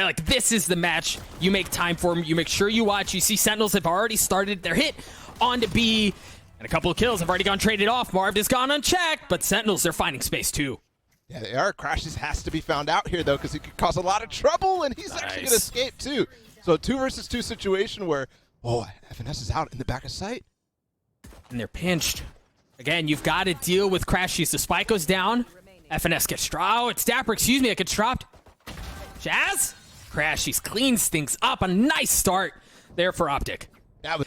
like this is the match you make time for them. You make sure you watch. You see Sentinels have already started their hit on to B, and a couple of kills have already gone traded off. Marved has gone unchecked, but Sentinels, they're finding space too. Yeah, they are. crashies has to be found out here, though, because he could cause a lot of trouble, and he's actually going to escape, too. So 2 versus 2 situation where, oh, FNS is out in the back of sight. And they're pinched. Again, you've got to deal with crashies. The spike goes down. FNS gets dropped. Oh, it's dapr, excuse me, it gets dropped. Shaz? crashies cleans things up. A nice start there for OPTIC.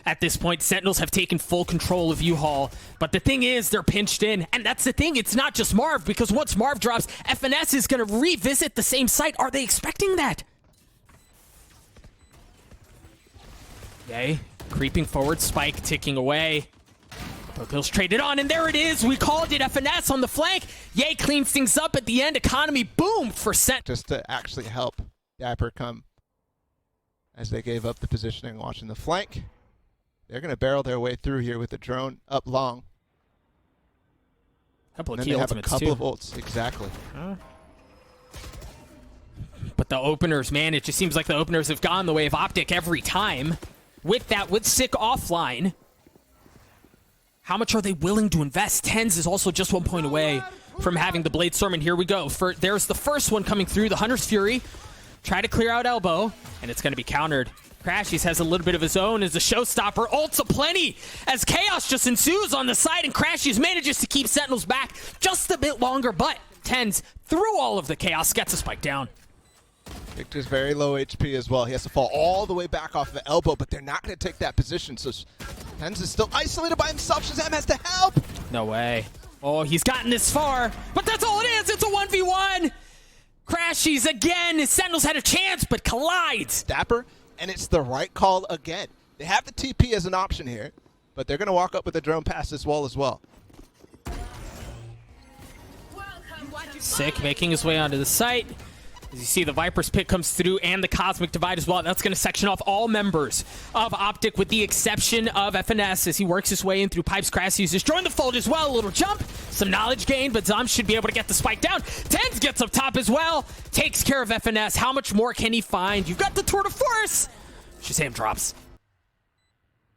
At this point, Sentinels have taken full control of U-Haul, but the thing is, they're pinched in, and that's the thing, it's not just Marv, because once Marv drops, FNS is going to revisit the same site. Are they expecting that? Okay, creeping forward, spike ticking away. Kills traded on, and there it is. We called it. FNS on the flank. Yay cleans things up at the end. Economy, boom, for Sent. Just to actually help dapr come as they gave up the positioning, watching the flank. They're going to barrel their way through here with the drone up long. Couple of and key then they have a ultimates couple too. of ults, exactly. But the openers, man, it just seems like the openers have gone the way of OPTIC every time. With that, with Zeek offline, how much are they willing to invest? TenZ is also just 1 point away from having the Blade Storm, and here we go. There's the first one coming through, the Hunter's Fury. Try to clear out elbow, and it's going to be countered. crashies has a little bit of his own as a showstopper. Ults aplenty as chaos just ensues on the side, and crashies manages to keep Sentinels back just a bit longer, but TenZ, through all of the chaos, gets a spike down. Victor's very low HP as well. He has to fall all the way back off the elbow, but they're not going to take that position, so TenZ is still isolated by himself. ShahZaM has to help! No way. Oh, he's gotten this far, but that's all it is. It's a 1v1. crashies again. Sentinels had a chance, but collides. dapr, and it's the right call again. They have the TP as an option here, but they're going to walk up with the drone past this wall as well. Zeek making his way onto the site. As you see, the Viper's Pit comes through and the Cosmic Divide as well. That's going to section off all members of OPTIC with the exception of FNS as he works his way in through pipes. crashies is joined the fold as well. A little jump, some knowledge gain, but ZAM should be able to get the spike down. TenZ gets up top as well. Takes care of FNS. How much more can he find? You've got the tour de force. ShahZaM drops.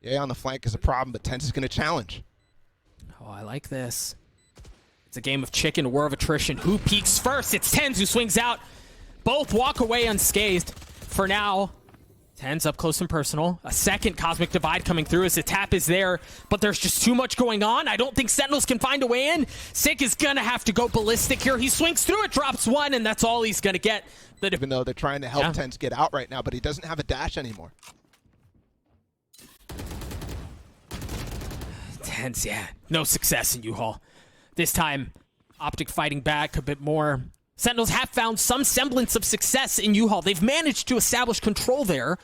Yeah, on the flank is a problem, but TenZ is going to challenge. Oh, I like this. It's a game of chicken, a war of attrition. Who peaks first? It's TenZ who swings out. Both walk away unscathed. For now, TenZ up close and personal. A second Cosmic Divide coming through as the tap is there, but there's just too much going on. I don't think Sentinels can find a way in. Zeek is going to have to go ballistic here. He swings through it, drops one, and that's all he's going to get. Even though they're trying to help TenZ get out right now, but he doesn't have a dash anymore. TenZ, yeah. No success in U-Haul. This time, OPTIC fighting back a bit more. Sentinels have found some semblance of success in U-Haul. They've managed to establish control there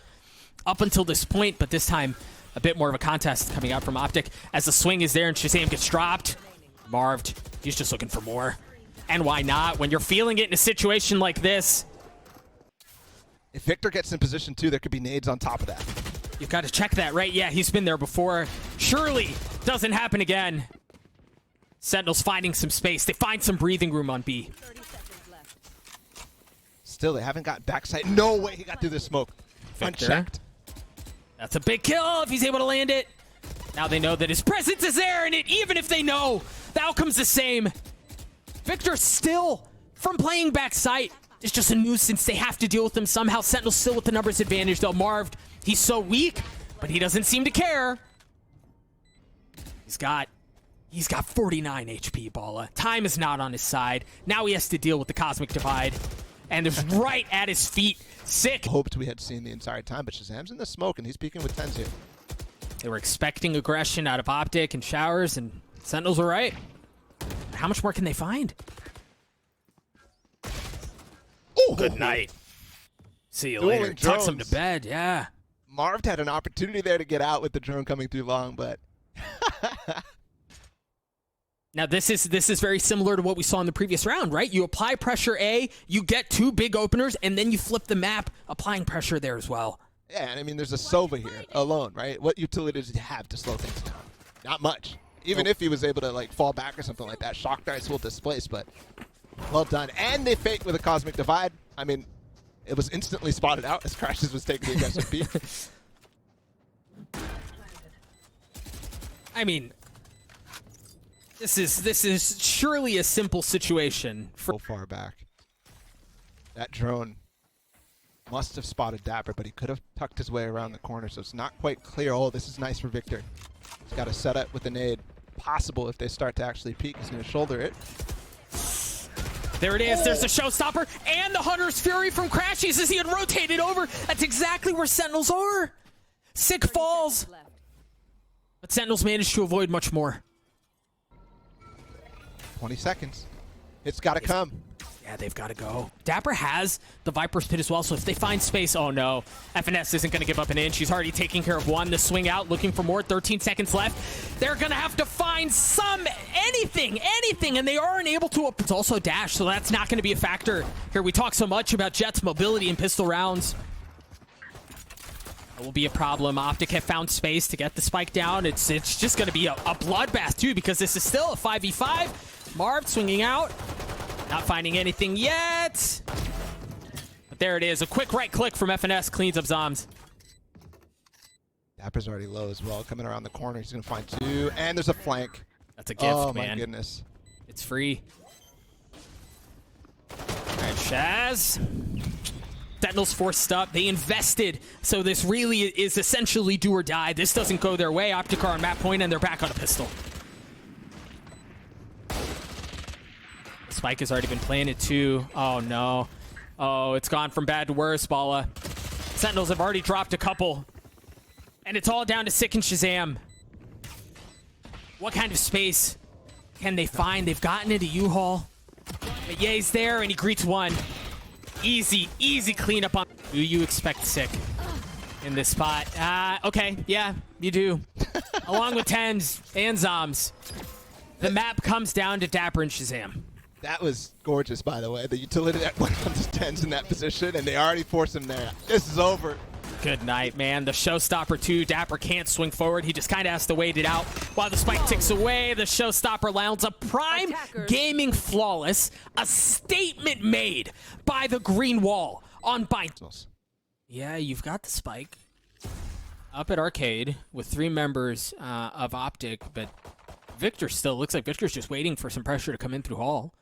up until this point, but this time a bit more of a contest coming out from OPTIC as the swing is there and ShahZaM gets dropped. Marved, he's just looking for more. And why not? When you're feeling it in a situation like this. If Victor gets in position too, there could be nades on top of that. You've got to check that, right? Yeah, he's been there before. Surely doesn't happen again. Sentinels finding some space. They find some breathing room on B. Still, they haven't got backside. No way he got through the smoke. Victor. Unchecked. That's a big kill if he's able to land it. Now they know that his presence is there, and even if they know, the outcome's the same. Victor still, from playing backside, is just a nuisance. They have to deal with him somehow. Sentinels still with the numbers advantage, though. Marved, he's so weak, but he doesn't seem to care. He's got 49 HP, Balla. Time is not on his side. Now he has to deal with the Cosmic Divide. And there's right at his feet. Zeek. Hoped we had seen the entire time, but ShahZaM's in the smoke, and he's peeking with TenZ here. They were expecting aggression out of OPTIC and Showers, and Sentinels were right. How much more can they find? Oh, good night. See you later. Tucks him to bed, yeah. Marved had an opportunity there to get out with the drone coming through long, but... Now, this is very similar to what we saw in the previous round, right? You apply pressure A, you get 2 big openers, and then you flip the map, applying pressure there as well. Yeah, and I mean, there's a Sova here alone, right? What utility does he have to slow things down? Not much. Even if he was able to, like, fall back or something like that, Shock Darts will displace, but well done. And they fake with a Cosmic Divide. I mean, it was instantly spotted out as crashies was taking the aggressive peek. I mean, this is surely a simple situation. So far back. That drone must have spotted dapr, but he could have tucked his way around the corner, so it's not quite clear. Oh, this is nice for Victor. He's got a setup with a nade. Possible if they start to actually peek, he's going to shoulder it. There it is. There's the showstopper and the Hunter's Fury from crashies as he had rotated over. That's exactly where Sentinels are. Sick falls. But Sentinels managed to avoid much more. 20 seconds. It's got to come. Yeah, they've got to go. dapr has the Viper's Pit as well, so if they find space, oh no. FNS isn't going to give up an inch. He's already taking care of one. The swing out, looking for more. 13 seconds left. They're going to have to find anything, and they aren't able to. It's also dash, so that's not going to be a factor. Here, we talk so much about Jett's mobility and pistol rounds. That will be a problem. OPTIC have found space to get the spike down. It's just going to be a bloodbath, too, because this is still a 5v5. Marved swinging out. Not finding anything yet. But there it is. A quick right click from FNS cleans up zombs. dapr's already low as well. Coming around the corner, he's going to find two. And there's a flank. That's a gift, oh, man. Oh, my goodness. It's free. All right, Shaz. Sentinels forced up. They invested. So this really is essentially do or die. This doesn't go their way. OPTIC are on map point, and they're back on a pistol. Spike has already been planted too. Oh no. Oh, it's gone from bad to worse, Bala. Sentinels have already dropped a couple. And it's all down to Sick and ShahZaM. What kind of space can they find? They've gotten into U-Haul. But Ye's there and he greets one. Easy, easy cleanup on. Do you expect Sick in this spot? Okay, yeah, you do. Along with TenZ and zombs. The map comes down to dapr and ShahZaM. That was gorgeous, by the way. The utility that went on to TenZ in that position, and they already forced him there. This is over. Good night, man. The showstopper, too. dapr can't swing forward. He just kind of has to wait it out while the spike ticks away. The showstopper lands a prime gaming flawless. A statement made by the green wall on Bind. Yeah, you've got the spike up at Arcade with 3 members of OPTIC, but Victor still looks like Victor's just waiting for some pressure to come in through Hall.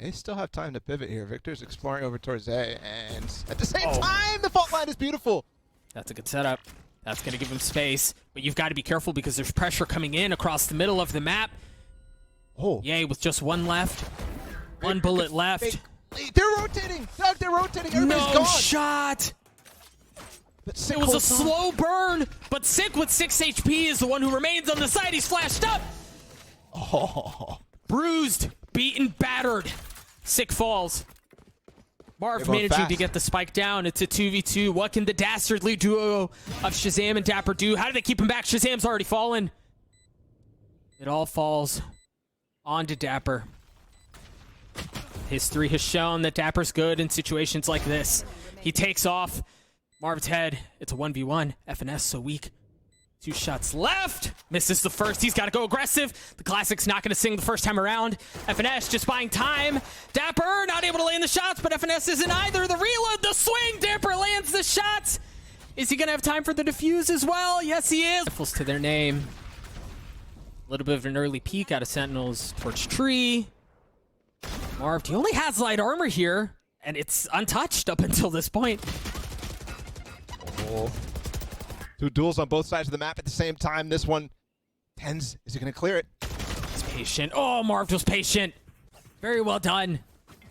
They still have time to pivot here. Victor's exploring over towards A, and at the same time, the fault line is beautiful. That's a good setup. That's going to give him space, but you've got to be careful because there's pressure coming in across the middle of the map. Oh. Yay, with just one left. One bullet left. They're rotating. Doug, they're rotating. Everybody's no gone. Shot. But Sick it was a holds on. slow burn, but Sick with 6 HP is the one who remains on the side. He's flashed up. Oh. Bruised, beaten, battered. Sick falls. Marv managing to get the spike down. It's a 2v2. What can the dastardly duo of ShahZaM and dapr do? How do they keep him back? ShahZaM's already fallen. It all falls onto dapr. History has shown that dapr's good in situations like this. He takes off Marv's head. It's a 1v1. FNS so weak. 2 shots left. Misses the first. He's got to go aggressive. The Classic's not going to sing the first time around. FNS just buying time. dapr not able to land the shots, but FNS isn't either. The reload, the swing. dapr lands the shots. Is he going to have time for the defuse as well? Yes, he is. Rifles to their name. A little bit of an early peek out of Sentinels towards tree. Marved, he only has light armor here, and it's untouched up until this point. Oh. 2 duels on both sides of the map at the same time. This one, TenZ, is he going to clear it? He's patient. Oh, Marved was patient. Very well done.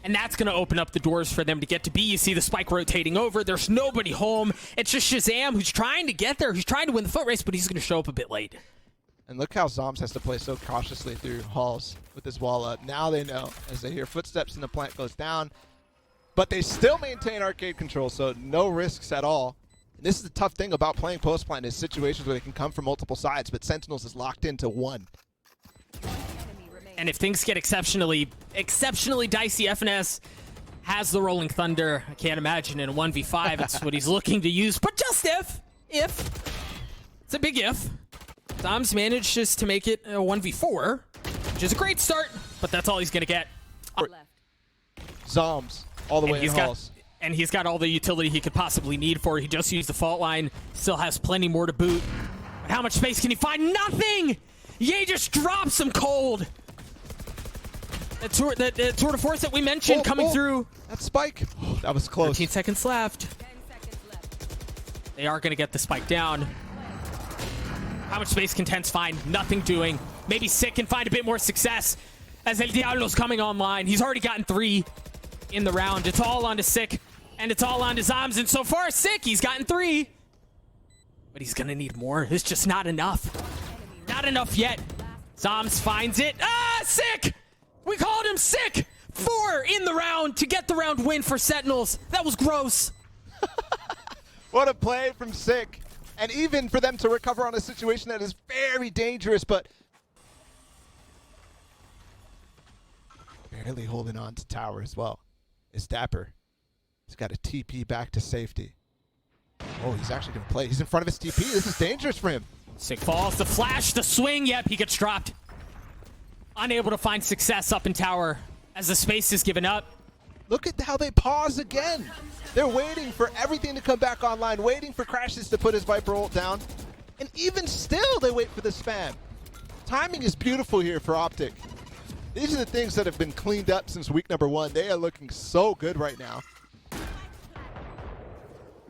And that's going to open up the doors for them to get to B. You see the spike rotating over. There's nobody home. It's just ShahZaM who's trying to get there. Who's trying to win the foot race, but he's going to show up a bit late. And look how zombs has to play so cautiously through halls with this wall up. Now they know as they hear footsteps and the plant goes down. But they still maintain arcade control, so no risks at all. And this is the tough thing about playing post-plant is situations where they can come from multiple sides, but Sentinels is locked into one. And if things get exceptionally dicey, FNS has the Rolling Thunder. I can't imagine in a 1v5 it's what he's looking to use. But just if. It's a big if. zombs manages to make it a 1v4, which is a great start, but that's all he's going to get. Zombs all the way in halls. And he's got all the utility he could possibly need for it. He just used the fault line. Still has plenty more to boot. But how much space can he find? Nothing! Ye just drops him cold. That tour de force that we mentioned coming through. That spike. That was close. 13 seconds left. They are going to get the spike down. How much space can TenZ find? Nothing doing. Maybe Sick can find a bit more success as El Diablo's coming online. He's already gotten 3 in the round. It's all on to Sick, and it's all on to zombs. And so far, Sick, he's gotten 3. But he's going to need more. It's just not enough. Not enough yet. zombs finds it. Ah, Sick! We called him Sick! 4 in the round to get the round win for Sentinels. That was gross. What a play from Sick. And even for them to recover on a situation that is very dangerous, but barely holding on to tower as well, is dapr. He's got a TP back to safety. Oh, he's actually going to play. He's in front of his TP. This is dangerous for him. Sick falls, the flash, the swing. Yep, he gets dropped. Unable to find success up in tower as the space is given up. Look at how they pause again. They're waiting for everything to come back online, waiting for crashies to put his Viper ult down. And even still, they wait for the spam. Timing is beautiful here for OPTIC. These are the things that have been cleaned up since week number 1. They are looking so good right now.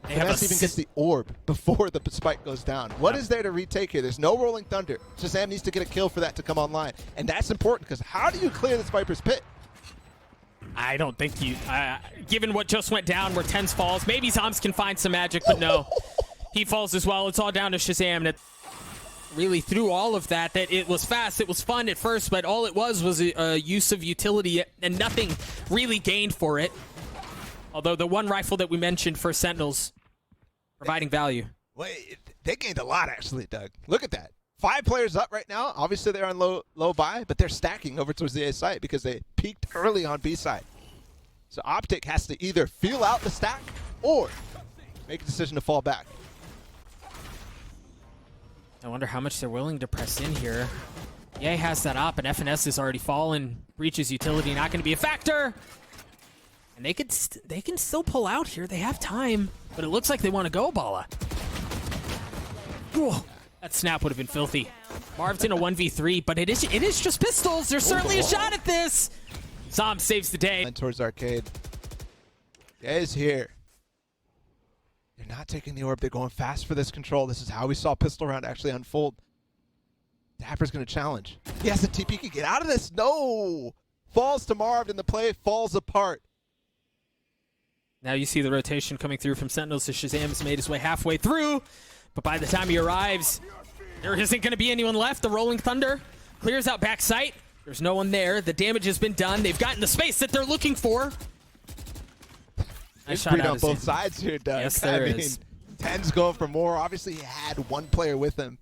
Finesse even gets the orb before the spike goes down. What is there to retake here? There's no rolling thunder. ShahZaM needs to get a kill for that to come online. And that's important because how do you clear this Viper's pit? I don't think you, given what just went down where TenZ falls, maybe zombs can find some magic, but no. He falls as well. It's all down to ShahZaM. And it really through all of that it was fast, it was fun at first, but all it was a use of utility and nothing really gained for it. Although the one rifle that we mentioned for Sentinels providing value. Wait, they gained a lot actually, Doug. Look at that. 5 players up right now. Obviously they're on low buy, but they're stacking over towards the A site because they peaked early on B side. So OPTIC has to either feel out the stack or make a decision to fall back. I wonder how much they're willing to press in here. Ye has that op, and FNS has already fallen. Breaches utility not going to be a factor. And they can still pull out here. They have time, but it looks like they want to go, Bala. Ooh, that snap would have been filthy. Marved in a 1v3, but it is just pistols. There's certainly a shot at this. Zom saves the day. And towards arcade. Is here. They're not taking the orb. They're going fast for this control. This is how we saw pistol round actually unfold. dapr's going to challenge. He has a TP. Can get out of this. No. Falls to Marved, and the play falls apart. Now you see the rotation coming through from Sentinels. So ShahZaM's made his way halfway through, but by the time he arrives, there isn't going to be anyone left. The Rolling Thunder clears out back sight. There's no one there. The damage has been done. They've gotten the space that they're looking for. Nice shot on both sides here, Doug. Yes, there is. TenZ going for more. Obviously, he had one player with him.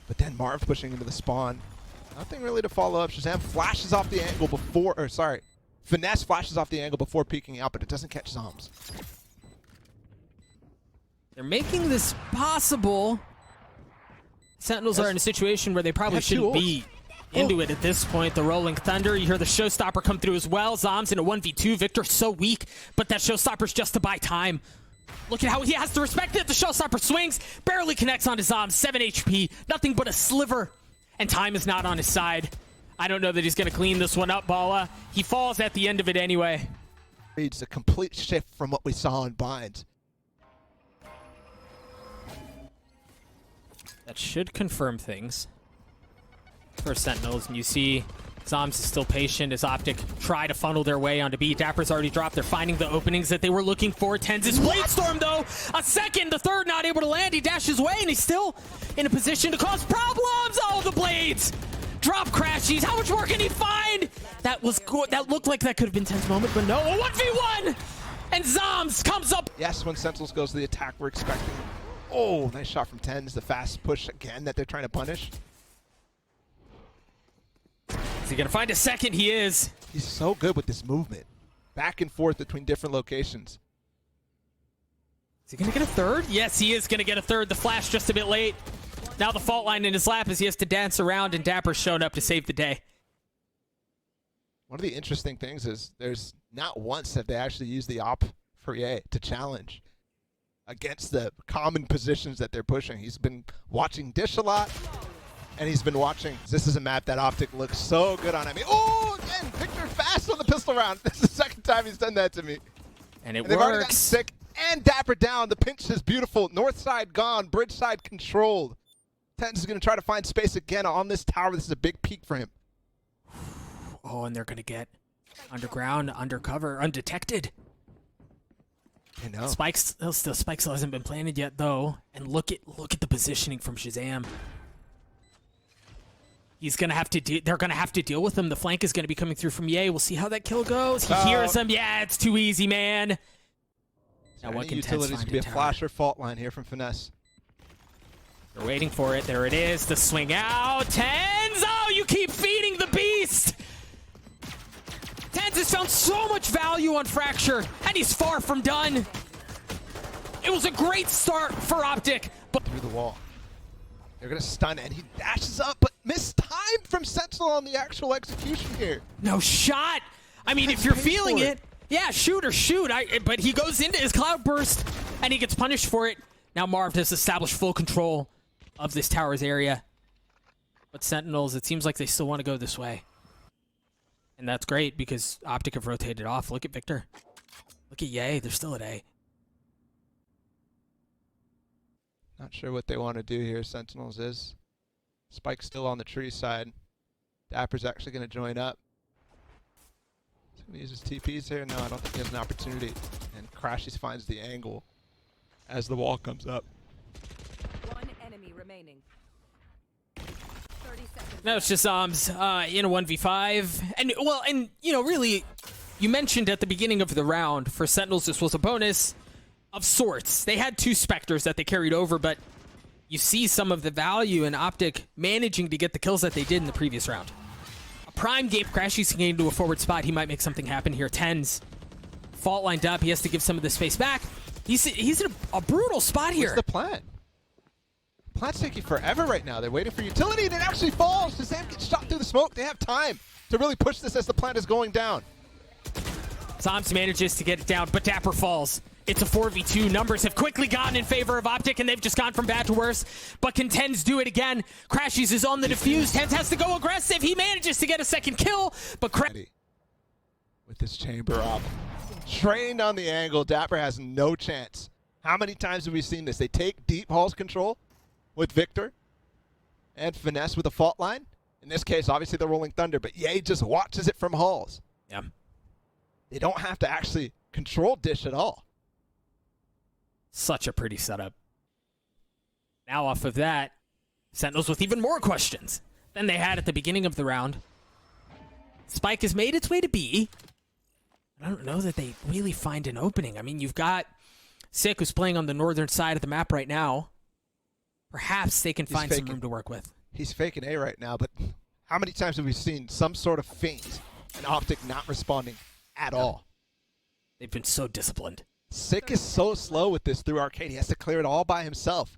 But then Marv pushing into the spawn. Nothing really to follow up. ShahZaM flashes off the angle before, or sorry, Finesse flashes off the angle before peeking out, but it doesn't catch zombs. They're making this possible. Sentinels are in a situation where they probably shouldn't be into it at this point. The Rolling Thunder, you hear the Showstopper come through as well. Zombs in a 1v2. Victor's so weak, but that Showstopper's just to buy time. Look at how he has to respect it. The Showstopper swings, barely connects onto Zombs. 7 HP, nothing but a sliver. And time is not on his side. I don't know that he's going to clean this one up, Bala. He falls at the end of it anyway. It's a complete shift from what we saw in Binds. That should confirm things for Sentinels. And you see zombs is still patient as OPTIC try to funnel their way onto B. dapr's already dropped. They're finding the openings that they were looking for. TenZ's Blade Storm, though. A second, the third not able to land. He dashes away, and he's still in a position to cause problems. Oh, the blades. Drop crashies. How much more can he find? That was good. That looked like that could have been TenZ moment, but no. A 1v1! And zombs comes up. Yes, when Sentinels goes to the attack, we're expecting. Oh, nice shot from TenZ. The fast push again that they're trying to punish. Is he going to find a second? He is. He's so good with this movement. Back and forth between different locations. Is he going to get a third? Yes, he is going to get a third. The flash just a bit late. Now the fault line in his lap as he has to dance around, and dapr's shown up to save the day. one of the interesting things is there's not once have they actually used the op for EA to challenge against the common positions that they're pushing. He's been watching Dish a lot, and he's been watching. This is a map that Optic looks so good on. I mean, oh, again, Victor fast on the pistol round. This is the second time he's done that to me. And they've already gotten sick and dapr down. The pinch is beautiful. North side gone, bridge side controlled. TenZ is going to try to find space again on this tower. This is a big peak for him. Oh, and they're going to get underground, undercover, undetected. I know. Spike still hasn't been planted yet, though. And look at the positioning from ShahZaM. He's gonna have to. They're gonna have to deal with him. The flank is gonna be coming through from Ye. We'll see how that kill goes. He hears him. Yeah, it's too easy, man. Now what can utilities could be a flasher fault line here from Finesse. They're waiting for it. There it is. The swing out. TenZ. Oh, you keep feeding the beast. TenZ has found so much value on Fracture, and he's far from done. It was a great start for Optic, but through the wall. They're gonna stun, and he dashes up, but missed time from Sentinel on the actual execution here. No shot. I mean, if you're feeling it, yeah, shoot or shoot. But he goes into his cloud burst, and he gets punished for it. Now Marved has established full control of this tower's area. But Sentinels, it seems like they still want to go this way. And that's great because Optic have rotated off. Look at Victor. Look at Ye. They're still at A. Not sure what they want to do here, Sentinels is. Spike's still on the tree side. Dapr's actually going to join up. He's going to use his TPs here. No, I don't think he has an opportunity. And crashies finds the angle as the wall comes up. One enemy remaining. 30 seconds. Now it's just zombs in a 1v5. And, well, and, you know, really, you mentioned at the beginning of the round, for Sentinels, this was a bonus of sorts. They had 2 Spectres that they carried over, but you see some of the value in Optic managing to get the kills that they did in the previous round. A prime game, crashies can get into a forward spot. He might make something happen here. TenZ fault lined up. He has to give some of the space back. He's in a brutal spot here. What's the plan? Plant's taking forever right now. They're waiting for utility, and it actually falls. ShahZaM gets shot through the smoke. They have time to really push this as the plant is going down. zombs manages to get it down, but dapr falls. It's a 4v2. Numbers have quickly gotten in favor of Optic, and they've just gone from bad to worse. But can TenZ do it again? crashies is on the defuse. TenZ has to go aggressive. He manages to get a second kill, but with this chamber up. Trained on the angle, dapr has no chance. How many times have we seen this? They take deep halls control with Victor and Finesse with a fault line. In this case, obviously the Rolling Thunder, but Ye just watches it from halls. yeah. They don't have to actually control Dish at all. Such a pretty setup. Now off of that, Sentinels with even more questions than they had at the beginning of the round. Spike has made its way to B. I don't know that they really find an opening. I mean, you've got zeek, who's playing on the northern side of the map right now. Perhaps they can find some room to work with. He's faking A right now, but how many times have we seen some sort of feint and Optic not responding at all? They've been so disciplined. zeek is so slow with this through arcade. He has to clear it all by himself.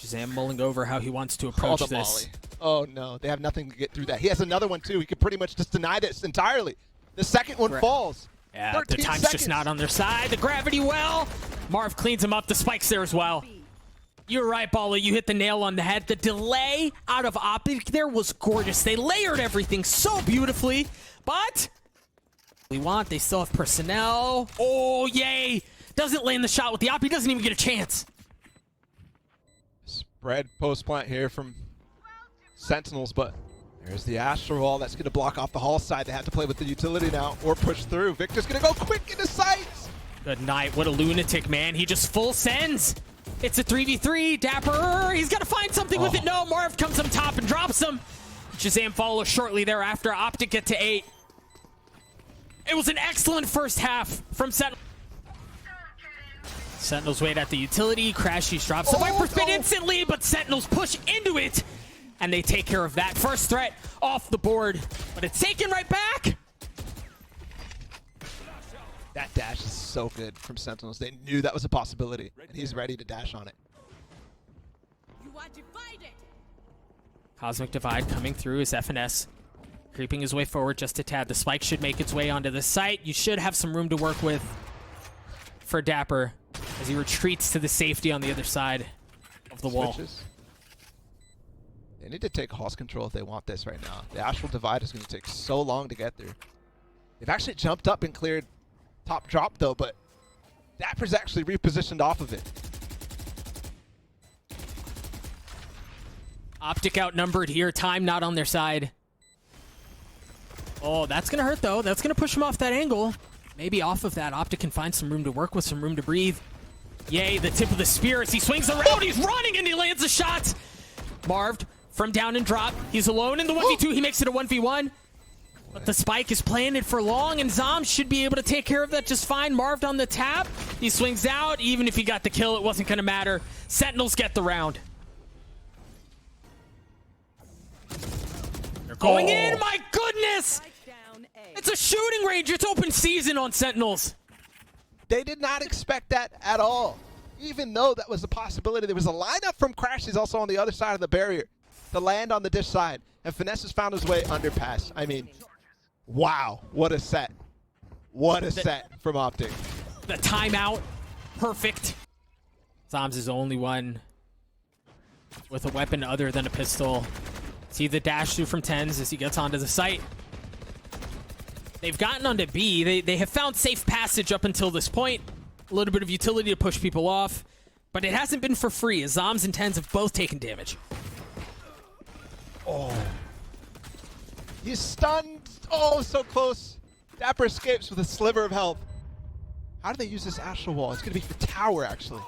ShahZaM mulling over how he wants to approach this. Molly. Oh no, they have nothing to get through that. He has another one too. He could pretty much just deny this entirely. The second one falls. Yeah, the time's just not on their side. The gravity well. Marv cleans him up. The spike's there as well. You're right, Bala. You hit the nail on the head. The delay out of Optic there was gorgeous. They layered everything so beautifully, but they still have personnel. Oh, yay. Doesn't land the shot with the Optic. Doesn't even get a chance. Spread post plant here from Sentinels, but there's the Astral Wall that's going to block off the hall side. They have to play with the utility now or push through. Victor's going to go quick into sights. Good night. What a lunatic, man. He just full sends. It's a 3v3. dapr, he's got to find something with it. No, Marv comes on top and drops him. ShahZaM follows shortly thereafter. Optic get to 8. It was an excellent first half from Sentinels. Sentinels wait at the utility. crashies drops the Viper spin instantly, but Sentinels push into it, and they take care of that first threat off the board. But it's taken right back. That dash is so good from Sentinels. They knew that was a possibility, and he's ready to dash on it. You are divided. Cosmic Divide coming through as FNS creeping his way forward just a tad. The spike should make its way onto the site. You should have some room to work with for dapr as he retreats to the safety on the other side of the wall. They need to take Hall's control if they want this right now. The Astral Divide is going to take so long to get through. They've actually jumped up and cleared top drop though, but dapr's actually repositioned off of it. OPTIC outnumbered here. Time not on their side. Oh, that's going to hurt, though. That's going to push him off that angle. Maybe off of that, OPTIC can find some room to work with, some room to breathe. Yay, the tip of the spear as he swings around. He's running, and he lands a shot. Marved from down and drop. He's alone in the 1v2. He makes it a 1v1. But the spike is planted for long, and ZAM should be able to take care of that just fine. Marved on the tap. He swings out. Even if he got the kill, it wasn't going to matter. Sentinels get the round. They're going in. My goodness! It's a shooting range. It's open season on Sentinels. They did not expect that at all. Even though that was a possibility. There was a lineup from crashies also on the other side of the barrier to land on the dish side. And Finesse has found his way underpass. I mean, wow. What a set. What a set from OPTIC. The timeout. Perfect. ZAM's is the only one with a weapon other than a pistol. See the dash through from TenZ as he gets onto the site. They've gotten onto B. They have found safe passage up until this point. A little bit of utility to push people off. But it hasn't been for free as ZAMs and TenZ have both taken damage. Oh. He's stunned. Oh, so close. dapr escapes with a sliver of health. How do they use this Astral Wall? It's going to be for tower, actually.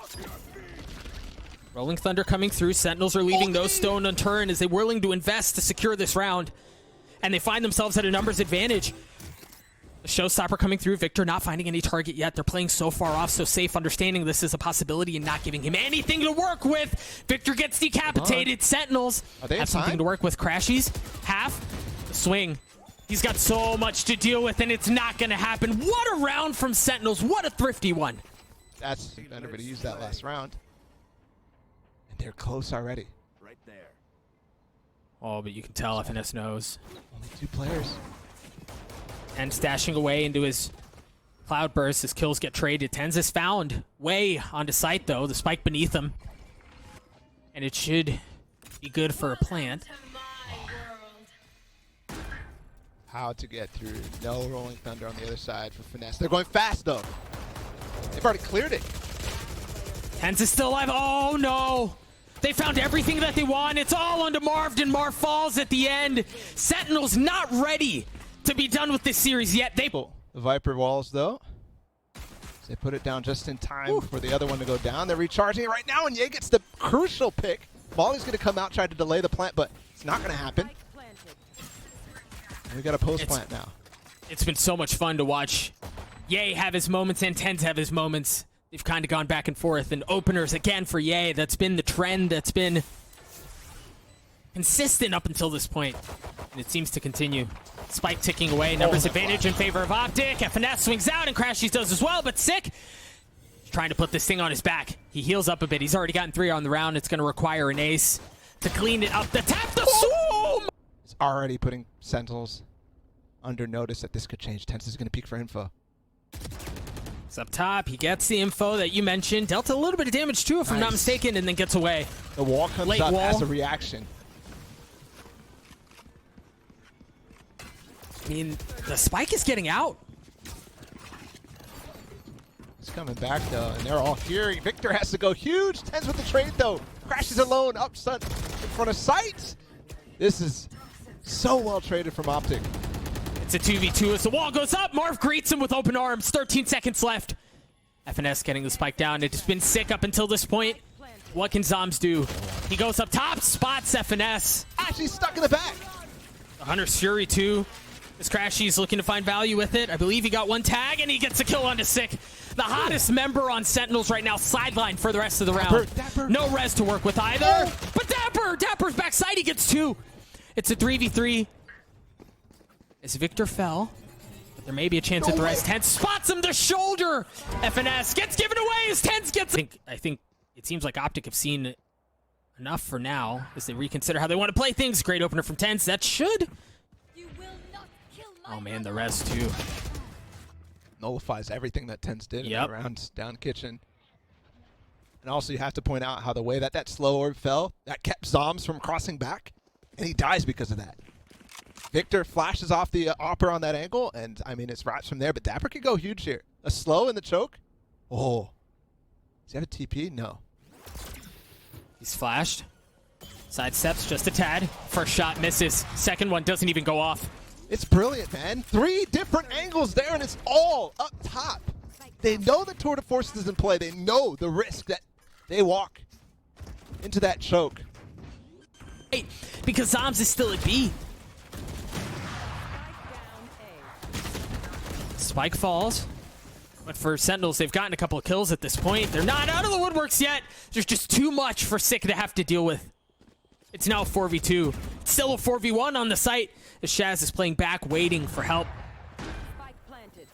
Rolling Thunder coming through. Sentinels are leaving no stone unturned as they're willing to invest to secure this round. And they find themselves at a numbers advantage. The Showstopper coming through. Victor not finding any target yet. They're playing so far off, so safe, understanding this is a possibility and not giving him anything to work with. Victor gets decapitated. Sentinels have something to work with. Crashies, half, the swing. He's got so much to deal with, and it's not going to happen. What a round from Sentinels. What a thrifty one. That's better to use that last round. And they're close already. Right there. Oh, but you can tell FNS knows. Only 2 players. And stashing away into his Cloudburst. His kills get traded. TenZ is found way onto site, though. The spike beneath him. And it should be good for a plant. How to get through. No Rolling Thunder on the other side for Finesse. They're going fast, though. They've already cleared it. TenZ is still alive. Oh, no. They found everything that they want. It's all onto Marved, and Marv falls at the end. Sentinels not ready to be done with this series yet. They The Viper walls, though. They put it down just in time for the other one to go down. They're recharging it right now, and Ye gets the crucial pick. Molly's going to come out, try to delay the plant, but it's not going to happen. We got a post plant now. It's been so much fun to watch Ye have his moments and TenZ have his moments. They've kind of gone back and forth, and openers again for Ye. That's been the trend that's been consistent up until this point, and it seems to continue. Spike ticking away, numbers advantage in favor of OPTIC. FNS swings out, and crashies does as well, but Sick trying to put this thing on his back. He heals up a bit. He's already gotten 3 on the round. It's going to require an ace to clean it up. The tap, the swoom! It's already putting Sentinels under notice that this could change. TenZ is going to peek for info. It's up top. He gets the info that you mentioned. Dealt a little bit of damage too, if I'm not mistaken, and then gets away. The wall comes Late up wall. as a reaction. I mean, the spike is getting out. It's coming back, though, and they're all here. Victor has to go huge. TenZ with the trade, though. Crashes alone, up in front of sight. This is so well traded from OPTIC. It's a 2v2 as the wall goes up. Marv greets him with open arms. 13 seconds left. FNS getting the spike down. It's been sick up until this point. What can ZAMs do? He goes up top, spots FNS. Actually stuck in the back. The Hunter's Fury too. This crashies looking to find value with it. I believe he got 1 tag, and he gets a kill onto Sick. The hottest member on Sentinels right now, sidelined for the rest of the round. dapr. No res to work with either. But dapr's backside, he gets 2. It's a 3v3. As Victor fell, but there may be a chance at the rest. TenZ spots him, the shoulder. FNS gets given away as TenZ gets. I think it seems like OPTIC have seen enough for now as they reconsider how they want to play things. Great opener from TenZ. That should. You will not kill my Oh man, the res too. Nullifies everything that TenZ did in Yep. the rounds down kitchen. And also you have to point out how the way that that slow orb fell, that kept zombs from crossing back, and he dies because of that. Victor flashes off the opera on that angle, and I mean, it's wraps from there, but dapr could go huge here. A slow in the choke. Oh. Does he have a TP? No. He's flashed. Sidesteps just a tad. First shot misses. Second one doesn't even go off. It's brilliant, man. 3 different angles there, and it's all up top. They know the tour de force is in play. They know the risk that they walk into that choke. Hey, because zombs is still at B. Spike falls. But for Sentinels, they've gotten a couple of kills at this point. They're not out of the woodworks yet. There's just too much for Sick to have to deal with. It's now a 4v2. It's still a 4v1 on the site as Shaz is playing back, waiting for help. Spike planted.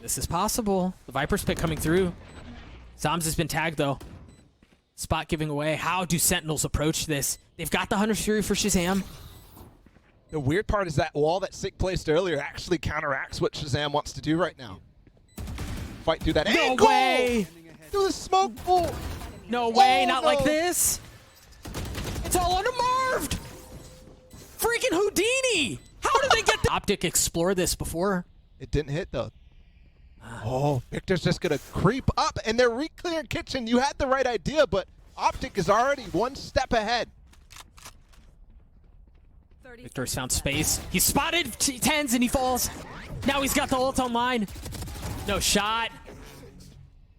This is possible. The Viper's pick coming through. Zombs has been tagged, though. Spot giving away. How do Sentinels approach this? They've got the Hunter's Fury for ShahZaM. The weird part is that wall that Sick placed earlier actually counteracts what ShahZaM wants to do right now. Fight through that No angle! way! Through the smoke pool! No way, Oh, not no. like this. It's all under Marved. Freaking Houdini! How did they get the OPTIC explore this before? It didn't hit, though. Oh, Victor's just going to creep up, and they're re-clearing kitchen. You had the right idea, but OPTIC is already one step ahead. Victor's found space. He's spotted TenZ and he falls. Now he's got the ult online. No shot.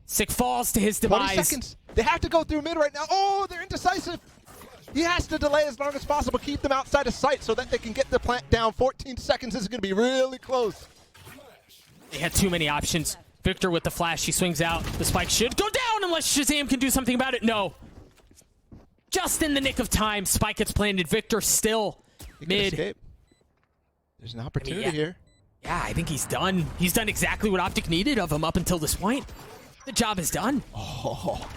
Sick falls to his 20 demise. seconds. They have to go through mid right now. Oh, they're indecisive. He has to delay as long as possible, keep them outside of sight so that they can get the plant down. 14 seconds is going to be really close. They had too many options. Victor with the flash. He swings out. The spike should go down unless ShahZaM can do something about it. No. Just in the nick of time, spike gets planted. Victor still He can mid. escape. There's an opportunity yeah. here. Yeah, I think he's done. He's done exactly what OPTIC needed of him up until this point. The job is done. Oh,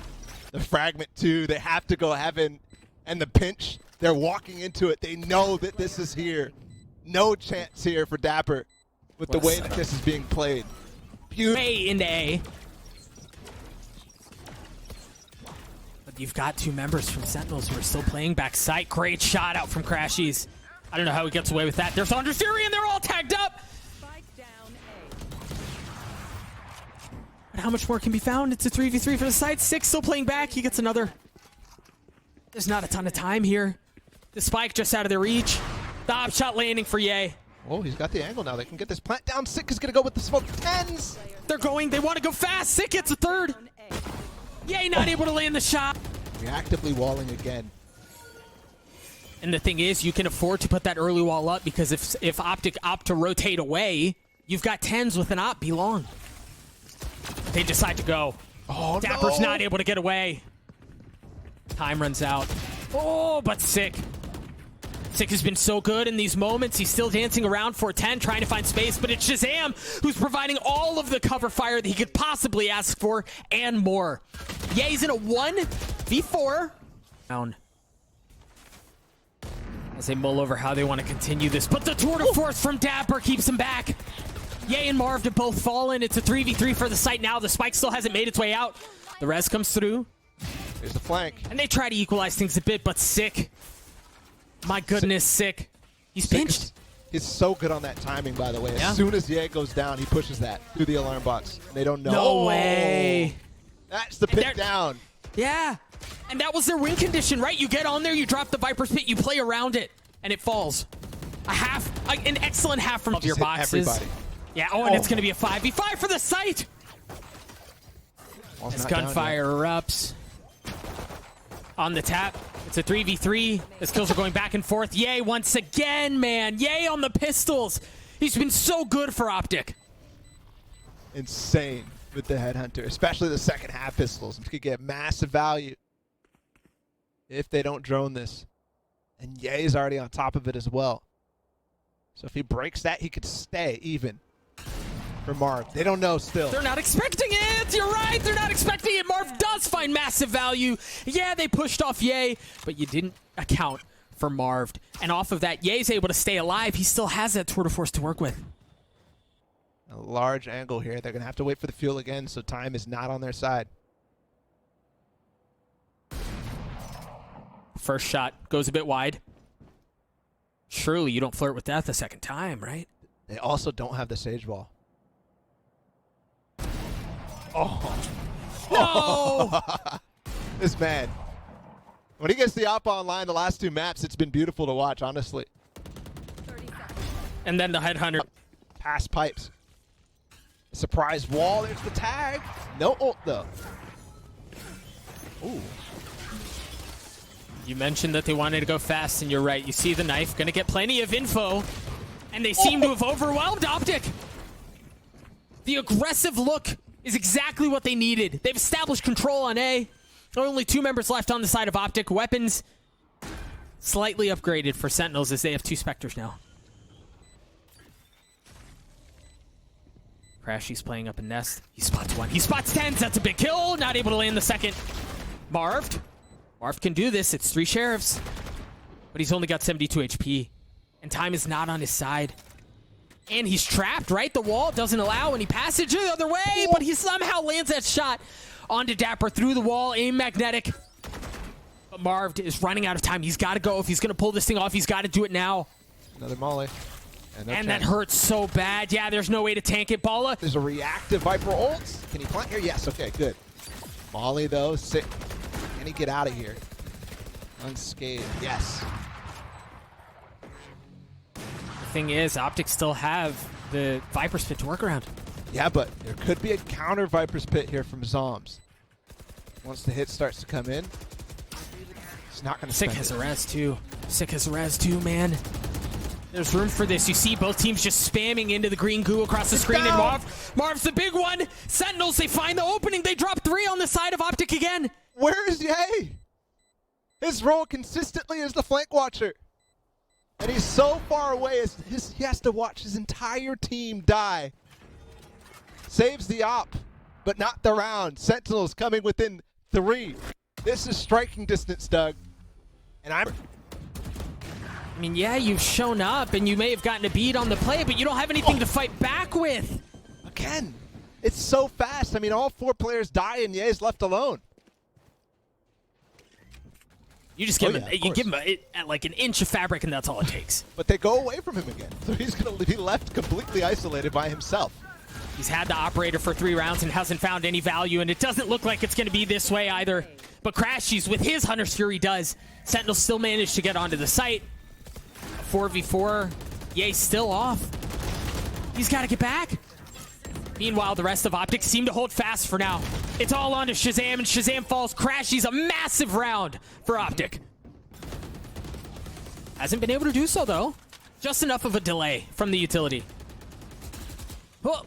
the fragment too. They have to go heaven, and the pinch. They're walking into it. They know that this is here. No chance here for dapr with the way that this is being played. Beautiful. A into A. But you've got 2 members from Sentinels who are still playing back sight. Great shot out from crashies. I don't know how he gets away with that. There's Hunter's Fury and they're all tagged up. Spike down But how much more can be found? It's a 3v3 for the side. Sick still playing back. He gets another. There's not a ton of time here. The spike just out of their reach. The op shot landing for Ye. Oh, he's got the angle now. They can get this plant down. Sick is going to go with the smoke. TenZ. They're going. They want to go fast. Sick gets a third. Ye not able to land the shot. Reactively walling again. And the thing is, you can afford to put that early wall up because if OPTIC opt to rotate away, you've got TenZ with an op be long. They decide to go. Oh, Dapr's no. not able to get away. Time runs out. Oh, but Sick. Sick has been so good in these moments. He's still dancing around for 10, trying to find space, but it's ShahZaM who's providing all of the cover fire that he could possibly ask for and more. Ye's in a 1v4. Down. As they mull over how they want to continue this, but the tour de force from dapr keeps him back. Ye and Marved have both fallen. It's a 3v3 for the site now. The spike still hasn't made its way out. The res comes through. Here's the flank. And they try to equalize things a bit, but Sick. My goodness, Sick. He's pinched. He's so good on that timing, by the way. Yeah. As soon as Ye goes down, he pushes that through the alarm box. They don't know. No way. That's the they're- pick down. Yeah. And that was their win condition, right? You get on there, you drop the Viper's Pit, you play around it, and it falls. An excellent half from Just your hit boxes. everybody. Yeah, and it's going to be a 5v5 for the site. Wall's As not down gunfire erupts. On the tap. It's a 3v3. As kills are going back and forth. Ye once again, man. Ye on the pistols. He's been so good for OPTIC. yet. Insane with the Headhunter, especially the second half pistols. He could get massive value if they don't drone this. And Ye's already on top of it as well. So if he breaks that, he could stay even. for Marv. They don't know still. They're not expecting it. You're right. They're not expecting it. Marv does find massive value. Yeah, they pushed off Ye, but you didn't account for Marved. And off of that, Ye's able to stay alive. He still has that tour de force to work with. A large angle here. They're going to have to wait for the fuel again, so time is not on their side. First shot goes a bit wide. Surely you don't flirt with death a second time, right? They also don't have the Sage Wall. Oh. No! This man. When he gets the op online the last 2 maps, it's been beautiful to watch, honestly. 30 seconds. And then the headhunter. Pass pipes. Surprise wall. There's the tag. No ult, though. Ooh. You mentioned that they wanted to go fast, and you're right. You see the knife, gonna get plenty of info, and they seem to have overwhelmed OPTIC. The aggressive look is exactly what they needed. They've established control on A. There are only 2 members left on the side of OPTIC. Weapons slightly upgraded for Sentinels as they have 2 Spectres now. crashies playing up a nest. He spots 1. He spots TenZ. That's a big kill. Not able to land the second. Marved. Marved can do this. It's 3 sheriffs. But he's only got 72 HP. And time is not on his side. And he's trapped, right? The wall doesn't allow any passage the other way, but he somehow lands that shot onto dapr through the wall, aim magnetic. But Marved is running out of time. He's got to go. If he's going to pull this thing off, he's got to do it now. Another molly. And that hurts so bad. Yeah, there's no way to tank it. Balla. There's a reactive Viper ult. Can he plant here? Yes, okay, good. Molly, though, sick. Can he get out of here? Unscathed, yes. The thing is, OPTIC still have the Viper's Pit to work around. Yeah, but there could be a counter Viper's Pit here from zombs. Once the hit starts to come in, he's not going to Sick has a res too. Sick has a res too, man. There's room for this. You see both teams just spamming into the green goo across the screen. And Marv's the big one. Sentinels, they find the opening. They drop 3 on the side of OPTIC again. Where is Ye? His role consistently is the flank watcher. And he's so far away, he has to watch his entire team die. Saves the op, but not the round. Sentinels coming within 3. This is striking distance, Doug. And I mean, yeah, you've shown up, and you may have gotten a beat on the play, but you don't have anything to fight back with. Again, it's so fast. I mean, all 4 players die, and Ye's left alone. You just give him, like an inch of fabric, and that's all it takes. But they go away from him again, so he's going to be left completely isolated by himself. He's had the operator for 3 rounds and hasn't found any value, and it doesn't look like it's going to be this way either. But crashies with his Hunter's Fury does. Sentinels still managed to get onto the site. 4v4. Ye's still off. He's got to get back. Meanwhile, the rest of OPTIC seem to hold fast for now. It's all on to ShahZaM, and ShahZaM falls. crashies a massive round for OPTIC. Hasn't been able to do so, though. Just enough of a delay from the utility. Whoa.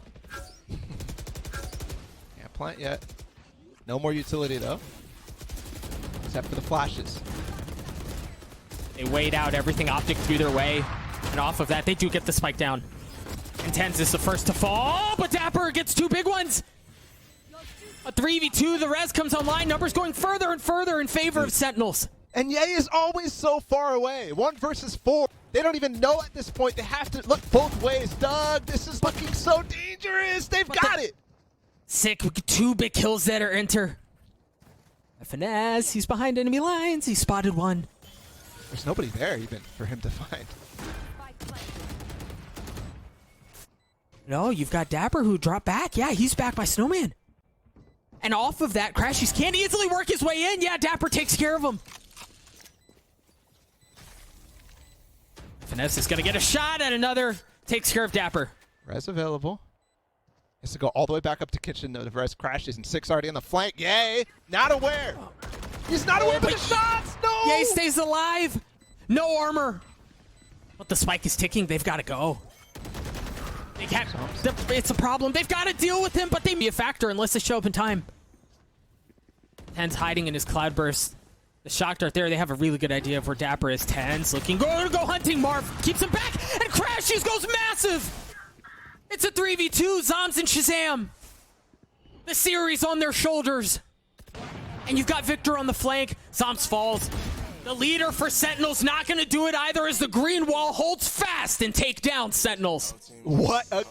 Can't plant yet. No more utility, though. Except for the flashes. They wait out everything OPTIC through their way. And off of that, they do get the spike down. And TenZ is the first to fall, but dapr gets 2 big ones. A 3v2, the res comes online. Numbers going further and further in favor of Sentinels. And Ye is always so far away. 1 versus 4. They don't even know at this point. They have to look both ways. Doug, this is looking so dangerous. They've got it. Sick, 2 big kills that are enter. A finesse, he's behind enemy lines. He spotted 1. There's nobody there even for him to find. Spike planted. No, you've got dapr who dropped back. Yeah, he's back by Snowman. And off of that, crashies can't easily work his way in. Yeah, dapr takes care of him. Finesse is going to get a shot at another. Takes care of dapr. Res available. Has to go all the way back up to kitchen though. The res crashes and 6 already on the flank. Ye, not aware. He's not aware of the shots. No. Ye stays alive. No armor. But the spike is ticking. They've got to go. They can't. It's a problem. They've got to deal with him, but they be a factor unless they show up in time. TenZ hiding in his cloudburst. The shock dart there. They have a really good idea of where dapr is. TenZ looking. Go hunting. Marv keeps him back, and crashies goes massive. It's a 3v2, zombs and ShahZaM. The series on their shoulders. And you've got Victor on the flank. Zombs falls. The leader for Sentinels not going to do it either as the green wall holds fast and take down Sentinels. What a